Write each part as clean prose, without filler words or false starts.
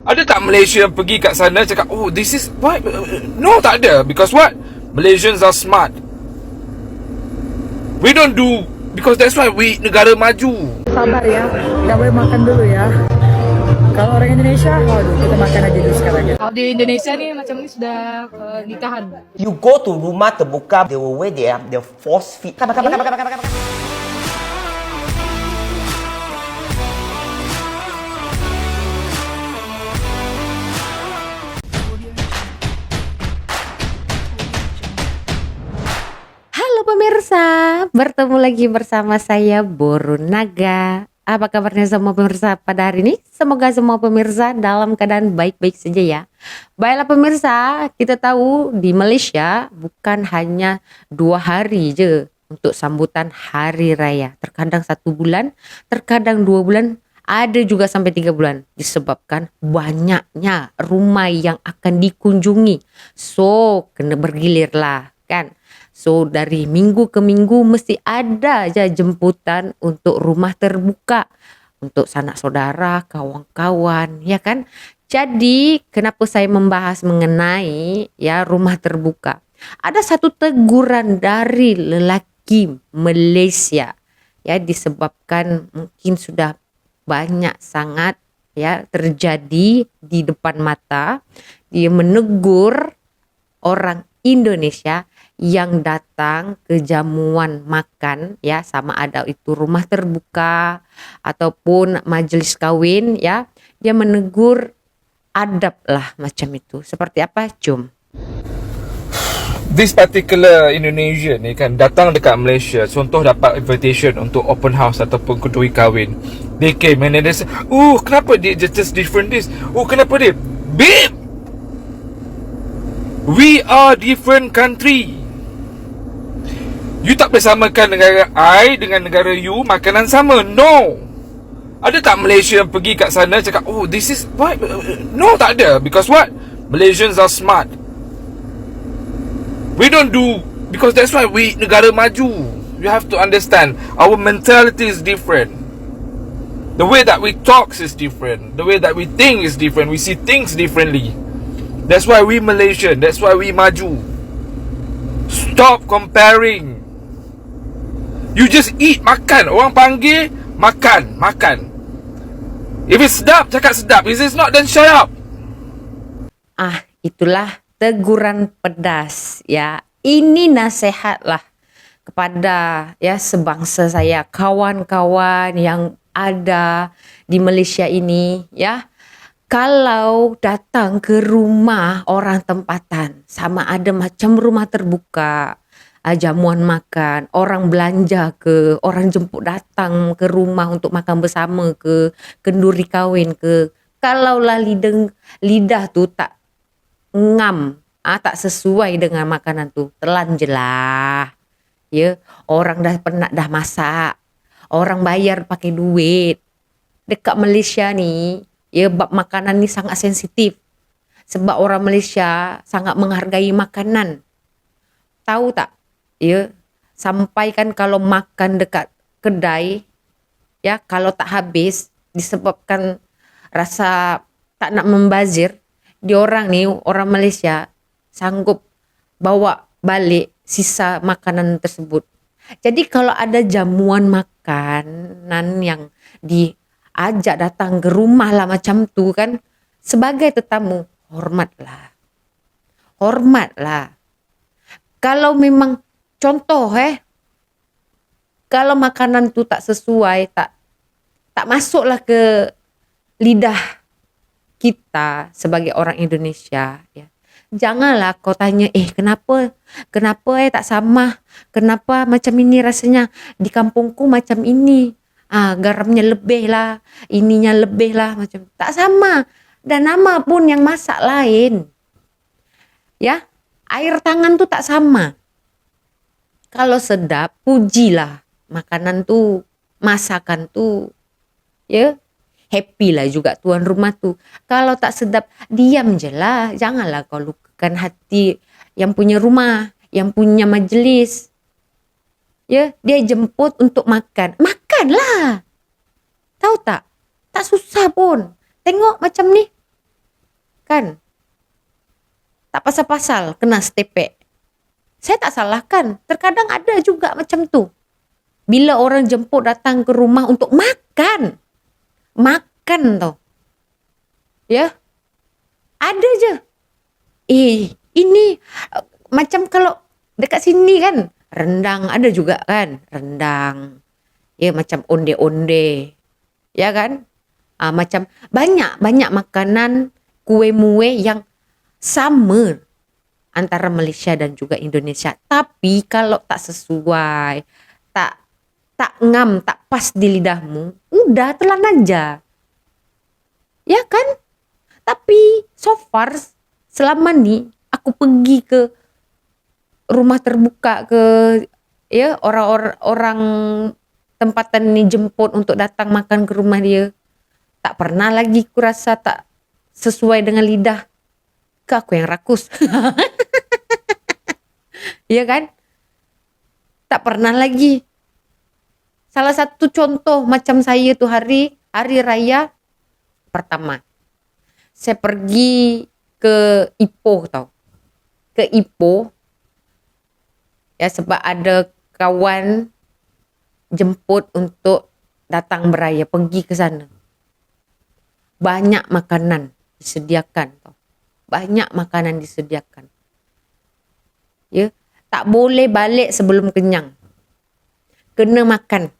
Ada tak Malaysia pergi kat sana cakap, oh this is what? No, tak ada. Because what? Malaysians are smart. We don't do, because that's why we negara maju. Sabar ya, kita boleh makan dulu ya. Kalau orang Indonesia, waduh, kita makan aja dulu sekarang ya. Kalau di Indonesia nih macam ini sudah nikahan. You go to rumah terbuka, the way they are, they force feed. Makan. Halo pemirsa, bertemu lagi bersama saya Boru Naga. Apa kabarnya semua pemirsa pada hari ini? Semoga semua pemirsa dalam keadaan baik-baik saja ya. Baiklah pemirsa, kita tahu di Malaysia bukan hanya 2 hari je untuk sambutan hari raya. Terkadang 1 bulan, terkadang 2 bulan, ada juga sampai 3 bulan. Disebabkan banyaknya rumah yang akan dikunjungi. So, kena bergilir lah kan. So dari minggu ke minggu mesti ada aja jemputan untuk rumah terbuka. Untuk sanak saudara, kawan-kawan, ya kan? Jadi kenapa saya membahas mengenai ya rumah terbuka? Ada satu teguran dari lelaki Malaysia ya, disebabkan mungkin sudah banyak sangat ya terjadi di depan mata. Dia menegur orang Indonesia yang datang ke jamuan makan ya, sama ada itu rumah terbuka ataupun majelis kawin ya, dia menegur adab lah macam itu. Seperti apa? Jom. This particular Indonesian ni kan datang dekat Malaysia, contoh dapat invitation untuk open house ataupun kedui kahwin. They came and then they say, oh kenapa dia just different this? Oh kenapa dia? Babe, we are different country. You tak boleh samakan negara I dengan negara you makanan sama. No. Ada tak Malaysia yang pergi kat sana cakap, oh this is what? No, tak ada. Because what? Malaysians are smart. We don't do, because that's why we negara maju. You have to understand, our mentality is different. The way that we talk is different. The way that we think is different. We see things differently. That's why we Malaysian. That's why we maju. Stop comparing. You just eat, makan. Orang panggil, makan. If it's sedap, cakap sedap. If it's not, then shut up. Itulah teguran pedas ya. Ini nasihat lah kepada ya sebangsa saya, kawan-kawan yang ada di Malaysia ini ya. Kalau datang ke rumah orang tempatan, sama ada macam rumah terbuka, jamuan makan, orang belanja ke, orang jemput datang ke rumah untuk makan bersama ke, kenduri kahwin ke, kalaulah lidah tu tak ngam, tak sesuai dengan makanan tu, telan je lah. Ya, orang dah penat dah masak, orang bayar pakai duit. Dekat Malaysia ni, ya bab makanan ni sangat sensitif. Sebab orang Malaysia sangat menghargai makanan. Tahu tak? Ya, sampai kan kalau makan dekat kedai, ya kalau tak habis disebabkan rasa tak nak membazir, diorang ni orang Malaysia sanggup bawa balik sisa makanan tersebut. Jadi kalau ada jamuan makanan yang diajak datang ke rumah lah macam tu kan, sebagai tetamu, hormatlah. Kalau memang contoh kalau makanan tu tak sesuai, tak masuklah ke lidah kita sebagai orang Indonesia ya. Janganlah kau tanya, kenapa tak sama? Kenapa macam ini rasanya? Di kampungku macam ini. Garamnya lebih lah, ininya lebih lah, macam tak sama. Dan nama pun yang masak lain. Ya, air tangan tu tak sama. Kalau sedap, pujilah makanan tu, masakan tu. Ya, happy lah juga tuan rumah tu. Kalau tak sedap, diam je lah. Janganlah kau lukakan hati yang punya rumah, yang punya majlis. Ya, dia jemput untuk makan. Makanlah. Tahu tak? Tak susah pun. Tengok macam ni. Kan? Tak pasal-pasal kena stepek. Saya tak salahkan. Terkadang ada juga macam tu. Bila orang jemput datang ke rumah untuk makan. Makan tau. Ya. Ada je. Ini macam kalau dekat sini kan. Rendang ada juga kan. Rendang. Ya macam onde-onde. Ya kan? Macam banyak makanan kue-mue yang sama antara Malaysia dan juga Indonesia. Tapi kalau tak sesuai, tak ngam, tak pas di lidahmu, udah telan aja. Ya kan? Tapi so far selama ni aku pergi ke rumah terbuka ke ya orang tempatan ni jemput untuk datang makan ke rumah dia. Tak pernah lagi ku rasa tak sesuai dengan lidah. Ke aku yang rakus. Ya kan? Tak pernah lagi. Salah satu contoh macam saya tu hari raya pertama. Saya pergi ke Ipoh tau. Ke Ipoh. Ya sebab ada kawan jemput untuk datang beraya. Pergi ke sana. Banyak makanan disediakan tau. Banyak makanan disediakan. Ya, tak boleh balik sebelum kenyang. Kena makan.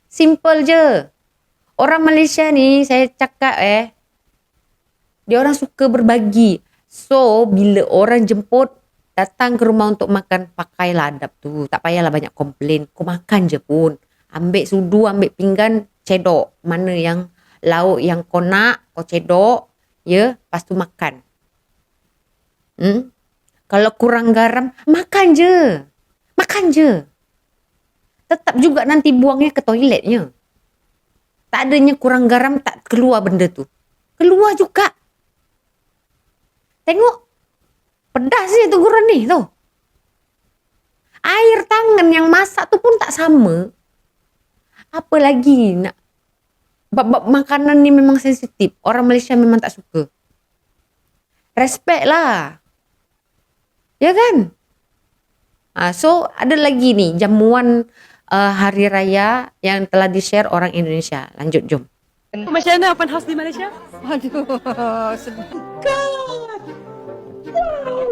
Simple je. Orang Malaysia ni saya cakap dia orang suka berbagi. So, bila orang jemput datang ke rumah untuk makan, pakailah adab tu. Tak payahlah banyak komplain. Kau makan je pun. Ambil sudu, ambil pinggan, cedok. Mana yang lauk yang kau nak, kau cedok. Ya, lepas tu makan. Kalau kurang garam, makan je. Makan je. Tetap juga nanti buangnya ke toiletnya. Tak adanya kurang garam, tak keluar benda tu. Keluar juga. Tengok. Pedas je teguran ni tu. Air tangan yang masak tu pun tak sama. Apa lagi nak. Bab makanan ni memang sensitif. Orang Malaysia memang tak suka. Respect lah. Ya kan? So ada lagi ni jamuan hari raya yang telah di-share orang Indonesia. Lanjut, jom. Macam mana open house di Malaysia? Aduh,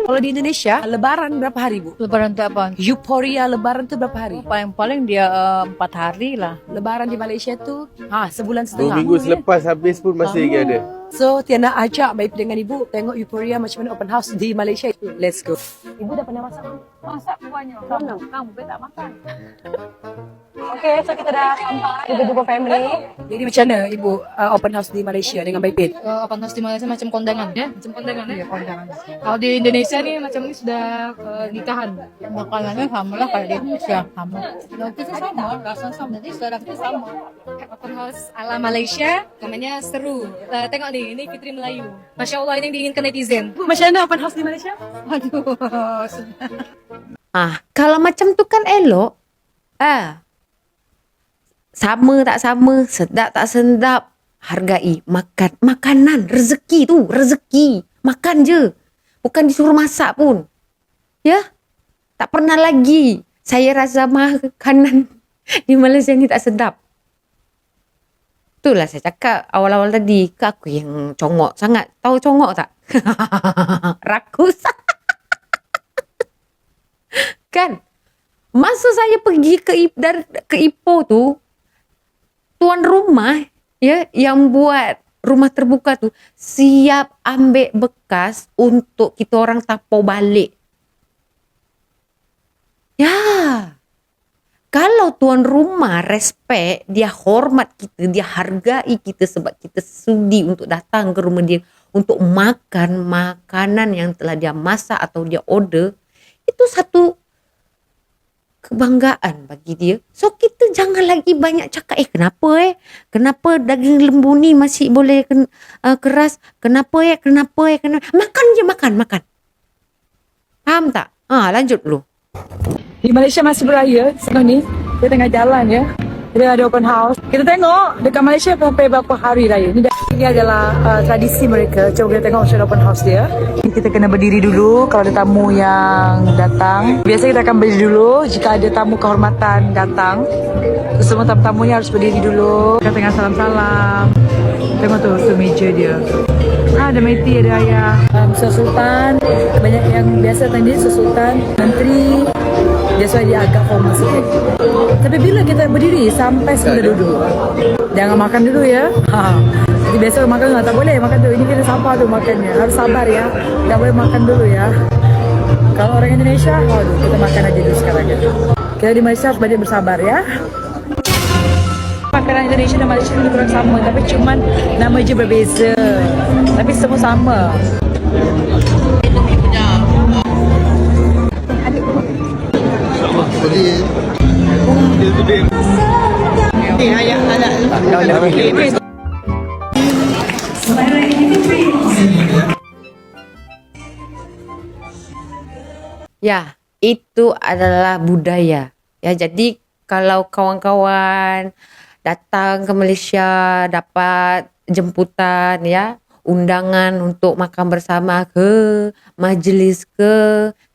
Kalau di Indonesia, Lebaran berapa hari, Bu? lebaran tu apa? Euphoria Lebaran tu berapa hari? Paling-paling dia 4 hari lah. Lebaran di Malaysia tu, sebulan 2 setengah. minggu selepas habis pun masih lagi ada. So, Tiana ajak baik dengan Ibu tengok Euphoria macam mana open house di Malaysia. Let's go. Ibu dah pernah masak? Masak banyak. Kamu tak makan. Okay, so kita dah sampai. Kita jumpa family. Jadi macam mana Ibu open house di Malaysia dengan Baipin? Open house di Malaysia macam kondangan ya? Macam kondangan ya? Kondangan. Kalau di Indonesia ni macam ni sudah nikahan. Makanannya sama lah kayak di Indonesia. Sama. Kita sama, rasa sama. Jadi saudara kita sama. Open house ala Malaysia, namanya seru. Tengok nih, ini Fitri Melayu. Masya Allah, ini yang diinginkan netizen. Bu, macam mana open house di Malaysia? Aduh, Kalau macam tu kan elok. Sama tak sama, sedap tak sedap, hargai, makan. Makanan, rezeki tu, rezeki. Makan je. Bukan disuruh masak pun. Ya? Tak pernah lagi saya rasa makanan di Malaysia ni tak sedap. Itulah saya cakap awal-awal tadi, ke aku yang congok sangat. Tahu congok tak? Rakus. Kan? Masa saya pergi ke Ipoh tu, tuan rumah ya yang buat rumah terbuka tu siap ambil bekas untuk kita orang tapau balik. Ya. Kalau tuan rumah respect, dia hormat kita, dia hargai kita sebab kita sudi untuk datang ke rumah dia untuk makan makanan yang telah dia masak atau dia order, itu satu kebanggaan bagi dia. So kita jangan lagi banyak cakap kenapa daging lembu ni masih boleh keras, kenapa makan je, makan. Faham tak? Lanjut dulu. Di Malaysia masih beraya, sekarang ni dia tengah jalan ya. Dia ada open house. Kita tengok dekat Malaysia sampai berapa hari raya. Ini adalah tradisi mereka. Coba kita tengok macam open house dia. Kita kena berdiri dulu kalau ada tamu yang datang. Biasa kita akan berdiri dulu jika ada tamu kehormatan datang. Semua tamu-tamunya harus berdiri dulu. Kita tengah salam-salam. Tengok tu meja dia. Ada Meti, ada ayah. Sultan, banyak yang biasa tadi Sultan, menteri. That's why dia agak formal sikit. Tapi bila kita berdiri sampai kita duduk. Jangan makan dulu ya. Jadi biasa makan tak boleh makan dulu. Ini kita sabar tu makannya. Harus sabar ya. Tak boleh makan dulu ya. Kalau orang Indonesia, waduh, kita makan aja dulu sekarang ya. Kita di Malaysia harus banyak bersabar ya. Makanan Indonesia dan Malaysia lebih kurang sama, tapi cuman nama je berbeza. Tapi semua sama. Ya, itu adalah budaya. Ya, jadi kalau kawan-kawan datang ke Malaysia dapat jemputan ya, undangan untuk makan bersama ke majlis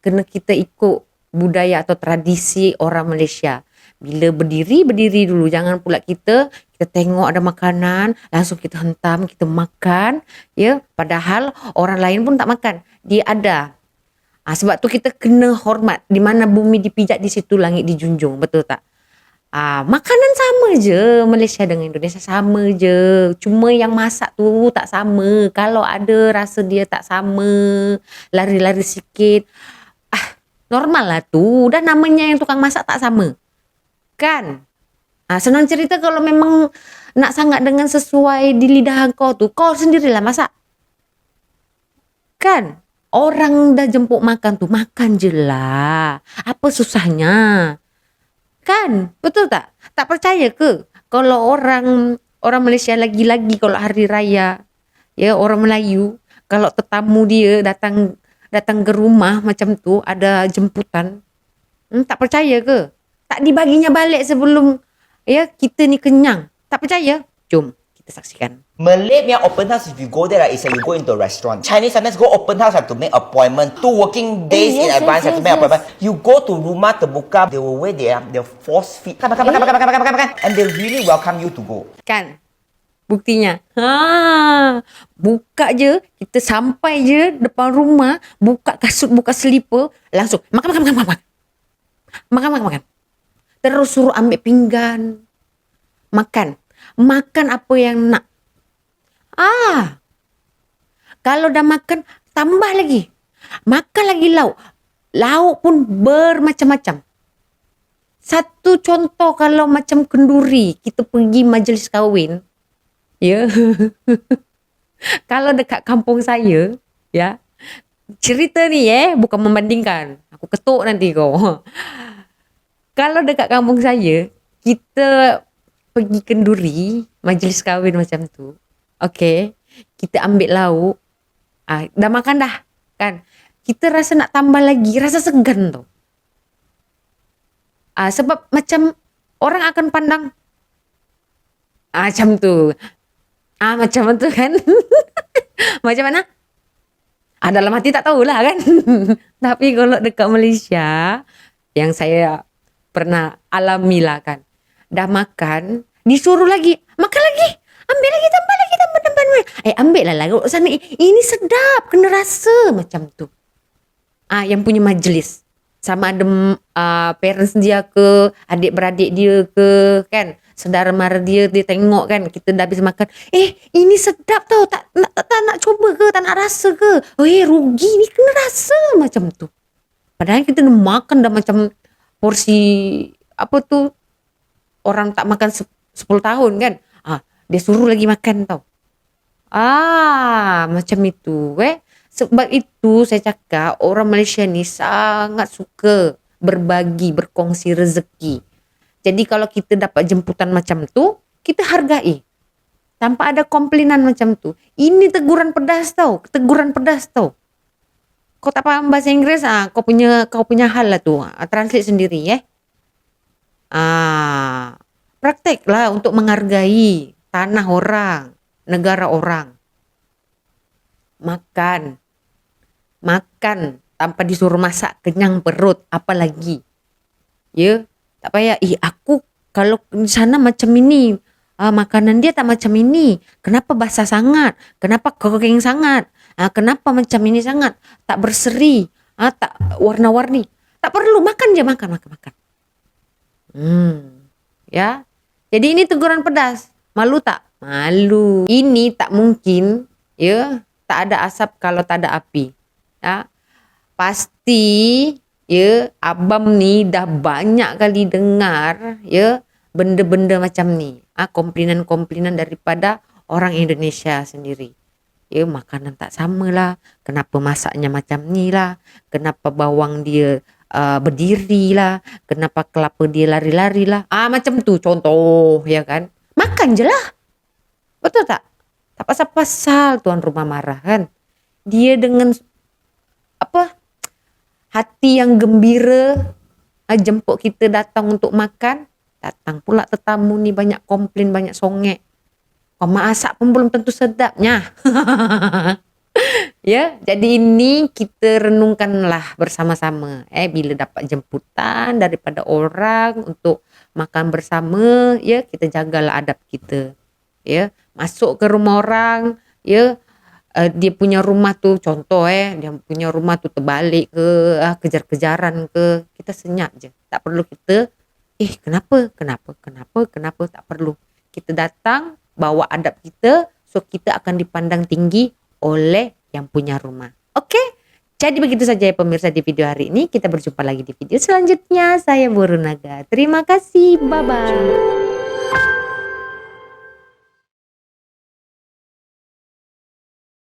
kena kita ikut budaya atau tradisi orang Malaysia. Bila berdiri dulu, jangan pula kita tengok ada makanan langsung kita hentam, kita makan ya, padahal orang lain pun tak makan. Dia ada. Sebab tu kita kena hormat, di mana bumi dipijak di situ langit dijunjung, betul tak? Makanan sama je, Malaysia dengan Indonesia sama je. Cuma yang masak tu tak sama. Kalau ada rasa dia tak sama, lari-lari sikit. Normal lah tu. Dah namanya yang tukang masak tak sama. Kan? Senang cerita kalau memang nak sangat dengan sesuai di lidah kau tu, kau sendirilah masak. Kan? Orang dah jemput makan tu, makan je lah. Apa susahnya? Kan? Betul tak? Tak percaya ke? Kalau orang Malaysia lagi-lagi kalau hari raya, ya orang Melayu, kalau tetamu dia datang ke rumah macam tu, ada jemputan, tak percaya ke? Tak dibaginya balik sebelum ya kita ni kenyang. Tak percaya? Jom kita saksikan. Malay punya open house, if you go there, right, it's like you go into a restaurant. Chinese sometimes go open house, have to make appointment. 2 working days in advance, have to make appointment. You go to rumah terbuka, they will wear their force feed. Makan. And they really welcome you to go. Kan? Buktinya. Buka je, kita sampai je depan rumah, buka kasut, buka selipar, langsung makan. Makan. Terus suruh ambil pinggan. Makan apa yang nak. Kalau dah makan, tambah lagi. Makan lagi lauk. Lauk pun bermacam-macam. Satu contoh kalau macam kenduri, kita pergi majlis kahwin. Ya. Kalau dekat kampung saya, ya. Cerita ni bukan membandingkan. Aku ketuk nanti kau. Kalau dekat kampung saya, kita pergi kenduri, majlis kahwin macam tu. Okey, kita ambil lauk. Dah makan dah, kan? Kita rasa nak tambah lagi, rasa segan tu. Sebab macam orang akan pandang macam tu. Macam tu kan? Macam mana? Dalam hati tak tahulah kan? Tapi kalau dekat Malaysia, yang saya pernah alami lah kan. Dah makan, disuruh lagi. Makan lagi. Ambil lagi, tambah. Ambil lah sana. Ini sedap, kena rasa macam tu. Yang punya majlis. Sama ada parents dia ke, adik-beradik dia ke, kan. Saudara mara dia tengok kan, kita dah habis makan. Ini sedap tau, tak nak coba ke, tak nak rasa ke. Rugi ni, kena rasa macam tu. Padahal kita dah makan dah macam porsi, apa tu, orang tak makan 10 tahun kan. Dia suruh lagi makan tau. Macam itu. Sebab itu saya cakap orang Malaysia ni sangat suka berbagi, berkongsi rezeki. Jadi kalau kita dapat jemputan macam tu, kita hargai. Tanpa ada komplainan macam tu. Ini teguran pedas tau. Kau tak faham bahasa Inggeris, kau punya hal lah tu. Translate sendiri prakteklah untuk menghargai tanah orang, negara orang. Makan tanpa disuruh masak, kenyang perut, apalagi. Ya, tak payah, aku kalau di sana macam ini, makanan dia tak macam ini, kenapa basah sangat, kenapa kering sangat, kenapa macam ini sangat, tak berseri, tak warna-warni, tak perlu, makan je, makan. Ya, jadi ini teguran pedas, malu tak? Malu. Ini tak mungkin, ya, tak ada asap kalau tak ada api. Ya, pasti ya abang ni dah banyak kali dengar ya benda-benda macam ni, komplainan-komplainan daripada orang Indonesia sendiri. Ya, makanan tak sama lah, kenapa masaknya macam ni lah, kenapa bawang dia berdiri lah, kenapa kelapa dia lari-lari lah, macam tu contoh, ya kan. Makan je lah, betul tak? Tak pasal-pasal tuan rumah marah kan. Dia dengan hati yang gembira jemput kita datang untuk makan, datang pula tetamu ni banyak komplain, banyak songek. Kau masak pun belum tentu sedapnya. Ya, jadi ini kita renungkanlah bersama-sama. Bila dapat jemputan daripada orang untuk makan bersama, ya kita jagalah adab kita. Ya, masuk ke rumah orang, ya, dia punya rumah tu contoh dia punya rumah tu terbalik ke, kejar-kejaran ke, kita senyap je, tak perlu kita kenapa, tak perlu. Kita datang bawa adab kita, so kita akan dipandang tinggi oleh yang punya rumah. Okey, jadi begitu saja ya pemirsa di video hari ini. Kita berjumpa lagi di video selanjutnya. Saya Borunaga, terima kasih, bye bye.